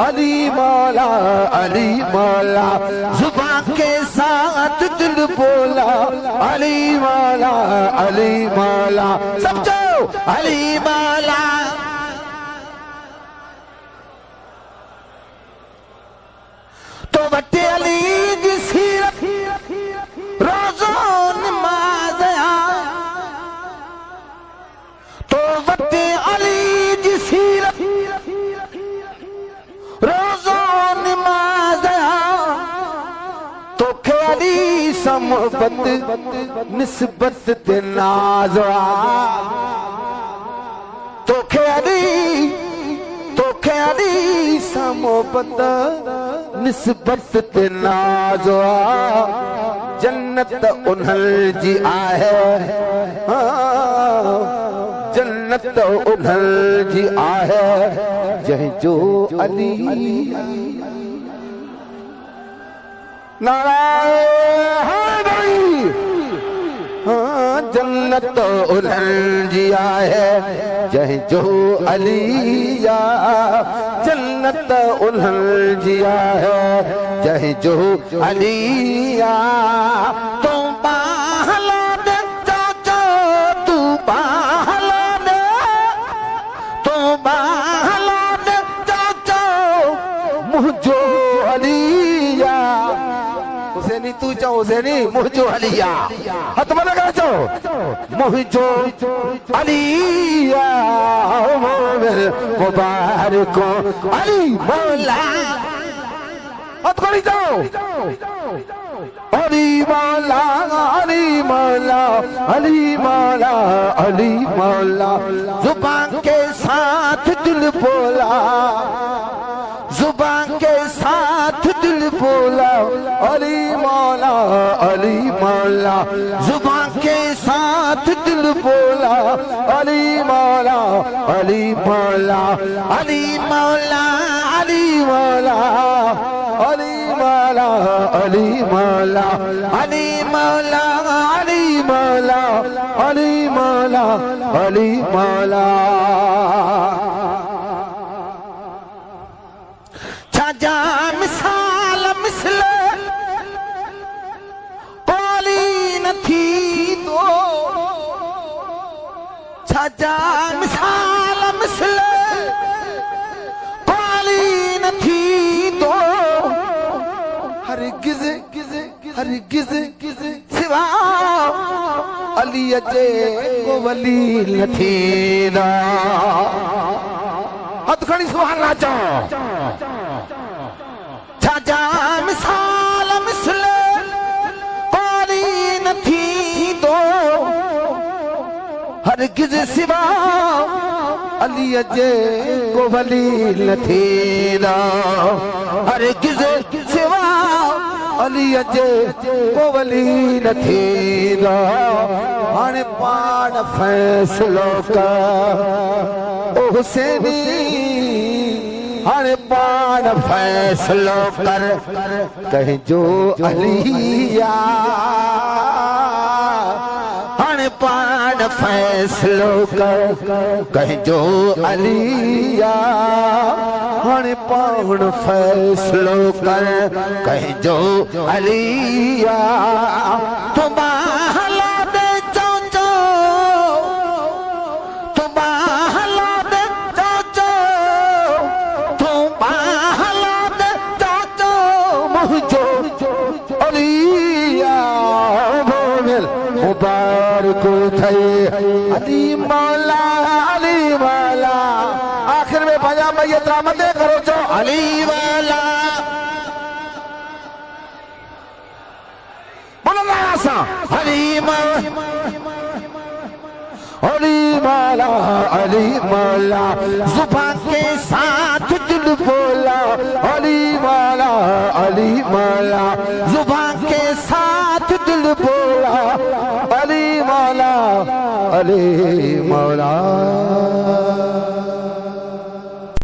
अली मौला अली मौला, जुबान के साथ दिल बोला अली मौला अली मौला, समझो अली मौला। तो बट्टे अली जी सीरत रोज़ो नमाज़ आ, तो बट्टे अली जी सीरत रोज़ो नमाज़ आ, तो के अली समबत निस्बत ते नाज़ आ, तो के अली समबत निस्बत ते नाज़ आ, जन्नत उन्हल जी आहे, जन्नत उन्हल जी आहे, जंहिंजो अली नारायण, जन्नत उन्हल जी आहे, जंहिंजो अली आ, जन्नत उन्हल जी आहे, जंहिंजो अली आ। तू बाहला दे चाचा, तू बाहला दे, तू बाहला दे चाचा, मुझो अली आ। हुसैनी तू चओ, हुसैनी मुझो अली आ, हथ मना कर चओ, मुझो अली आ, मुबारको अली मौला, हथ खड़ी जाओ, अली मौला अली मौला अली मौला अली मौला, जुबान के साथ दिल बोला, जुबान के साथ दिल बोला अली मौला अली मौला, जुबान के साथ दिल बोला अली मौला अली मौला, अली मौला अली मौला अली मौला अली मौला, अली मौला अली मौला अली मौला अली मौला। छाजा मिसाल मिसले कोली न थी तो, छाजा मिसाल मिसले कोली न थी तो, हरगिज़ हरगिज़ सिवा अली जे को वली न थींदा, हथ खणी सुभान अल्लाह चओ, छाजा मिसाल मिसले कोली न थींदो, हरगिज़ सिवा अली जे को वली न थींदा, हरगिज़ सिवा अली जे को वली न थींदा। हाणे पाण फ़ैसिलो कर ओ हुसैनी, हाणे पाण फ़ैसिलो कर, कंहिंजो अली आ, हाणे पाण फ़ैसिलो कर, कंहिंजो अली आ, हाणे पाण फ़ैसिलो कर, कंहिंजो अली आ। तू बाहला दे चाचा, तू बाहला दे चाचा, तू बाहला दे चाचा, मुझो अली आ, मुबारक थे अली मौला अली मौला। आखिर में भजा भैया त्रामदे करो जो अली वाला, बोलो ना सा अली मौला अली मौला अली मौला, जुबान के साथ दिल बोला अली मौला अली मौला, जुबान के साथ दिल बोला अली मौला अली मौला।